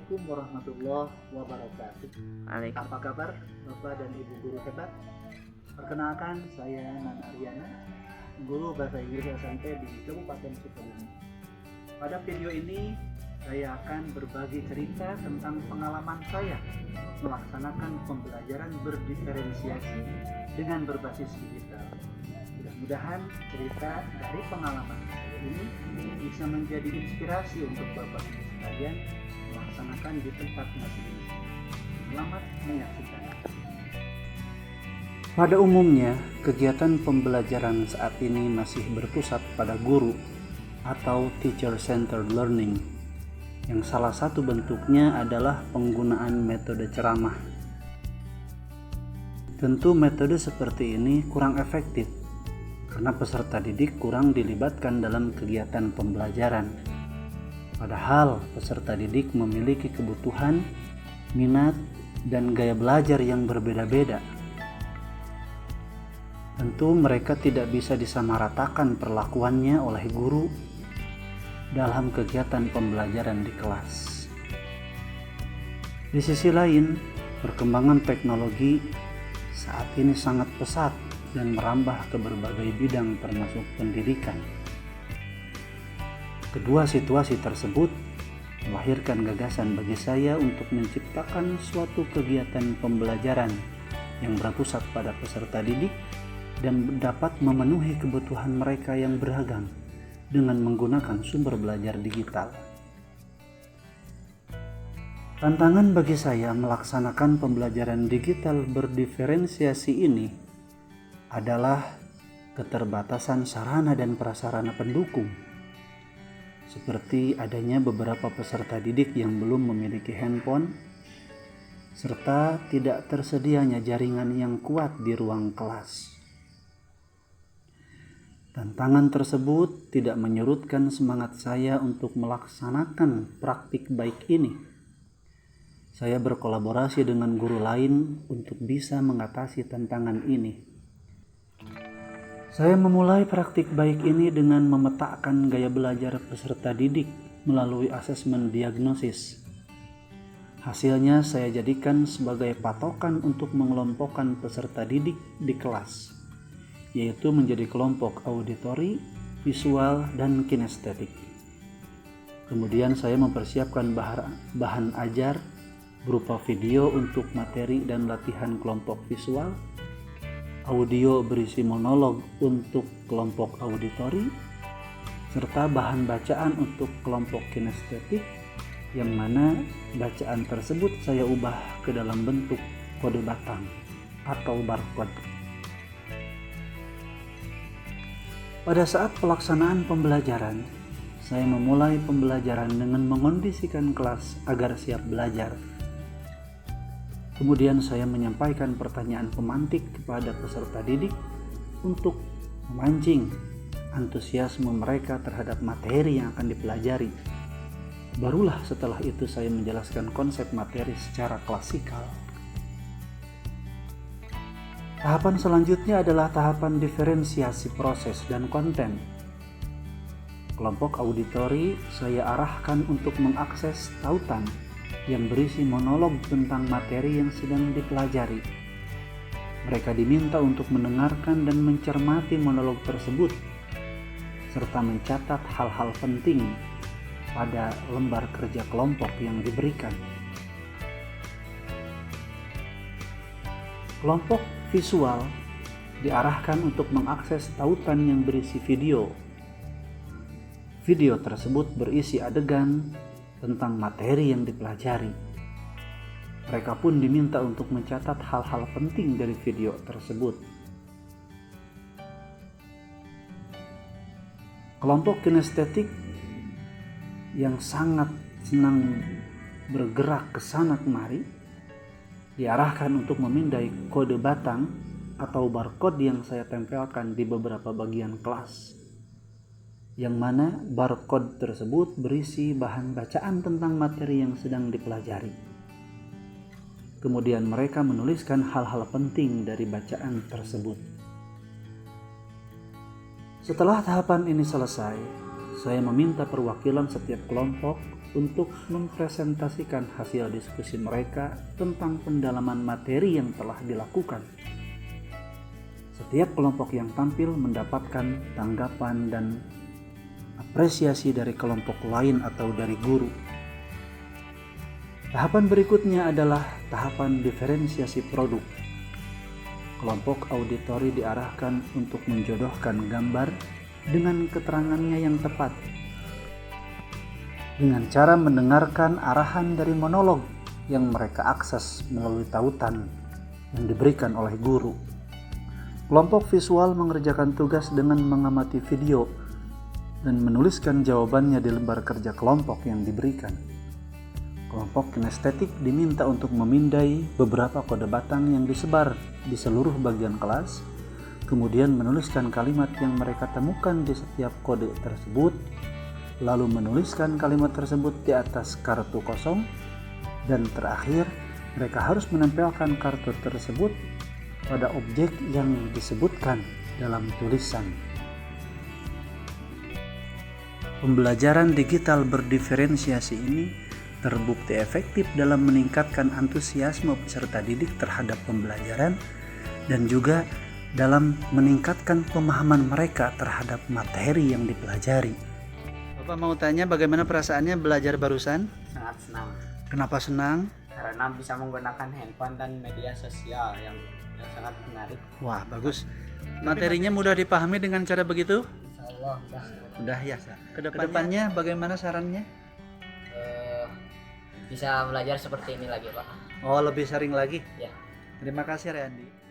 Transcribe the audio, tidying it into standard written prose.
Assalamualaikum warahmatullahi wabarakatuh. Waalaikumsalam. Apa kabar Bapak dan Ibu guru hebat? Perkenalkan, saya Nana Aryana, guru bahasa Inggris SMP di Kabupaten Sukabumi. Pada video ini, saya akan berbagi cerita tentang pengalaman saya melaksanakan pembelajaran berdiferensiasi dengan berbasis digital. Mudah-mudahan cerita dari pengalaman saya ini bisa menjadi inspirasi untuk Bapak Ibu sekalian melaksanakan di tempat masing-masing. Selamat menyaksikan. Pada umumnya, kegiatan pembelajaran saat ini masih berpusat pada guru atau teacher-centered learning, yang salah satu bentuknya adalah penggunaan metode ceramah. Tentu metode seperti ini kurang efektif karena peserta didik kurang dilibatkan dalam kegiatan pembelajaran. Padahal peserta didik memiliki kebutuhan, minat, dan gaya belajar yang berbeda-beda. Tentu mereka tidak bisa disamaratakan perlakuannya oleh guru dalam kegiatan pembelajaran di kelas. Di sisi lain, perkembangan teknologi saat ini sangat pesat dan merambah ke berbagai bidang termasuk pendidikan. Kedua situasi tersebut melahirkan gagasan bagi saya untuk menciptakan suatu kegiatan pembelajaran yang berpusat pada peserta didik dan dapat memenuhi kebutuhan mereka yang beragam dengan menggunakan sumber belajar digital. Tantangan bagi saya melaksanakan pembelajaran digital berdiferensiasi ini adalah keterbatasan sarana dan prasarana pendukung, seperti adanya beberapa peserta didik yang belum memiliki handphone, serta tidak tersedianya jaringan yang kuat di ruang kelas. Tantangan tersebut tidak menyurutkan semangat saya untuk melaksanakan praktik baik ini. Saya berkolaborasi dengan guru lain untuk bisa mengatasi tantangan ini. Saya memulai praktik baik ini dengan memetakan gaya belajar peserta didik melalui asesmen diagnosis. Hasilnya saya jadikan sebagai patokan untuk mengelompokkan peserta didik di kelas, yaitu menjadi kelompok auditori, visual, dan kinestetik. Kemudian saya mempersiapkan bahan ajar berupa video untuk materi dan latihan kelompok visual, audio berisi monolog untuk kelompok auditori, serta bahan bacaan untuk kelompok kinestetik, yang mana bacaan tersebut saya ubah ke dalam bentuk kode batang atau barcode. Pada saat pelaksanaan pembelajaran, saya memulai pembelajaran dengan mengondisikan kelas agar siap belajar. Kemudian saya menyampaikan pertanyaan pemantik kepada peserta didik untuk memancing antusiasme mereka terhadap materi yang akan dipelajari. Barulah setelah itu saya menjelaskan konsep materi secara klasikal. Tahapan selanjutnya adalah tahapan diferensiasi proses dan konten. Kelompok auditori saya arahkan untuk mengakses tautan yang berisi monolog tentang materi yang sedang dipelajari. Mereka diminta untuk mendengarkan dan mencermati monolog tersebut, serta mencatat hal-hal penting pada lembar kerja kelompok yang diberikan. Kelompok visual diarahkan untuk mengakses tautan yang berisi video. Video tersebut berisi adegan tentang materi yang dipelajari. Mereka pun diminta untuk mencatat hal-hal penting dari video tersebut. Kelompok kinestetik yang sangat senang bergerak ke sana kemari diarahkan untuk memindai kode batang atau barcode yang saya tempelkan di beberapa bagian kelas, yang mana barcode tersebut berisi bahan bacaan tentang materi yang sedang dipelajari. Kemudian mereka menuliskan hal-hal penting dari bacaan tersebut. Setelah tahapan ini selesai, saya meminta perwakilan setiap kelompok untuk mempresentasikan hasil diskusi mereka tentang pendalaman materi yang telah dilakukan. Setiap kelompok yang tampil mendapatkan tanggapan dan apresiasi dari kelompok lain atau dari guru. Tahapan berikutnya adalah tahapan diferensiasi produk. Kelompok auditori diarahkan untuk menjodohkan gambar dengan keterangannya yang tepat, dengan cara mendengarkan arahan dari monolog yang mereka akses melalui tautan yang diberikan oleh guru. Kelompok visual mengerjakan tugas dengan mengamati video dan menuliskan jawabannya di lembar kerja kelompok yang diberikan. Kelompok kinestetik diminta untuk memindai beberapa kode batang yang disebar di seluruh bagian kelas, kemudian menuliskan kalimat yang mereka temukan di setiap kode tersebut, lalu menuliskan kalimat tersebut di atas kartu kosong, dan terakhir mereka harus menempelkan kartu tersebut pada objek yang disebutkan dalam tulisan. Pembelajaran digital berdiferensiasi ini terbukti efektif dalam meningkatkan antusiasme peserta didik terhadap pembelajaran dan juga dalam meningkatkan pemahaman mereka terhadap materi yang dipelajari. Bapak mau tanya bagaimana perasaannya belajar barusan? Sangat senang. Kenapa senang? Karena bisa menggunakan handphone dan media sosial yang sangat menarik. Wah, bagus. Materinya mudah dipahami dengan cara begitu? Insyaallah Udah ya. Kedepannya bagaimana sarannya? bisa belajar seperti ini lagi, Pak. Oh, lebih sering lagi? Ya. Terima kasih, Randi.